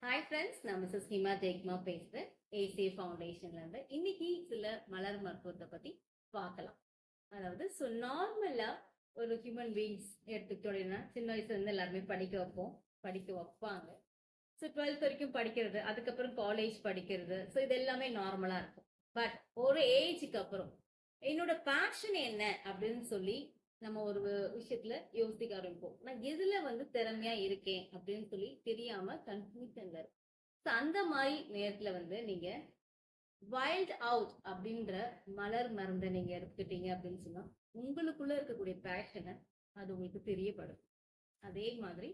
Hi friends, நான் Mrs Hima ஜெய்க்மா பேசுகிறேன். ACA ஃபவுண்டேஷன்லேருந்து. இன்னைக்கு சில மலர் மருத்துவத்தை பற்றி பார்க்கலாம். அதாவது நார்மலாக ஒரு ஹியூமன் பீயிங்ஸ் எடுத்துக்கிட்டோம்னா, சின்ன வயசுலேருந்து எல்லாருமே படிக்க வைப்பாங்க. 12th வரைக்கும் படிக்கிறது, அதுக்கப்புறம் காலேஜ் படிக்கிறது, இது எல்லாமே நார்மலாக இருக்கும். பட் ஒரு ஏஜுக்கு அப்புறம் என்னோட பேஷன் என்ன அப்படின்னு சொல்லி நம்ம ஒரு விஷயத்துல யோசிக்க ஆரம்பிப்போம். நான் எதுல திறமையா இருக்கேன் அப்படின்னு சொல்லி தெரியாம கன்ஃபியூஷன்ல இருக்கும். அந்த மாதிரி நேரத்துல நீங்க வைல்ட் அவுட் அப்படின்ற மலர் மருந்தை நீங்க எடுத்துக்கிட்டீங்க அப்படின்னு சொன்னா உங்களுக்குள்ள இருக்கக்கூடிய பேஷனை அது உங்களுக்கு தெரியப்படும். அதே மாதிரி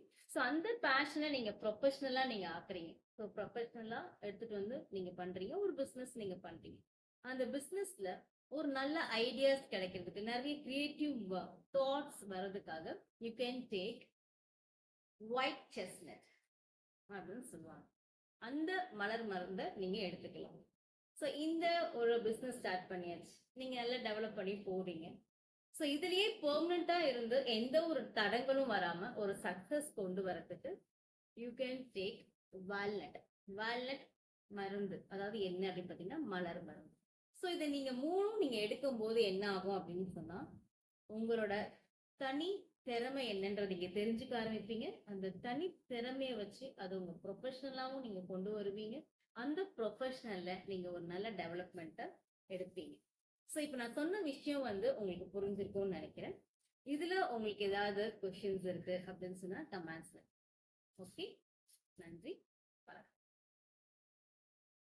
அந்த பேஷனை நீங்க ப்ரொஃபஷனலா நீங்க ஆக்குறீங்க. ப்ரொஃபஷனலா எடுத்துட்டு நீங்க பண்றீங்க, ஒரு பிசினஸ் நீங்க பண்றீங்க. அந்த பிசினஸ்ல ஒரு நல்ல ஐடியாஸ் கிடைக்கிறதுக்கு, நிறைய கிரியேட்டிவ் தாட்ஸ் வர்றதுக்காக you can take white chestnut அப்படின்னு சொல்லுவாங்க. அந்த மலர் மருந்தை நீங்க எடுத்துக்கலாம். இந்த ஒரு பிசினஸ் ஸ்டார்ட் பண்ணியாச்சு, நீங்க நல்லா டெவலப் பண்ணி போறீங்க. இதுலயே பெர்மனண்டா இருந்து எந்த ஒரு தடங்களும் வராம ஒரு சக்சஸ் கொண்டு வரதுக்கு you can take walnut. Walnut மருந்து அதாவது என்ன அப்படின்னு பாத்தீங்கன்னா மலர் மருந்து. இதை நீங்க மூணும் நீங்க எடுக்கும் போது என்ன ஆகும் அப்படின்னு சொன்னா உங்களோட தனி திறமை என்னன்றதை நீங்க தெரிஞ்சுக்க ஆரம்பிப்பீங்க. அந்த தனி திறமையை வச்சு அதை உங்க ப்ரொஃபஷனலாவும் நீங்க கொண்டு வருவீங்க. அந்த ப்ரொஃபஷனல்ல நீங்க ஒரு நல்ல டெவலப்மெண்ட்டை எடுப்பீங்க. இப்போ நான் சொன்ன விஷயம் உங்களுக்கு புரிஞ்சிருக்கும்னு நினைக்கிறேன். இதுல உங்களுக்கு ஏதாவது கொஸ்டின்ஸ் இருக்கு அப்படின்னு சொன்னா கமெண்ட்ஸ்ல. ஓகே, நன்றி.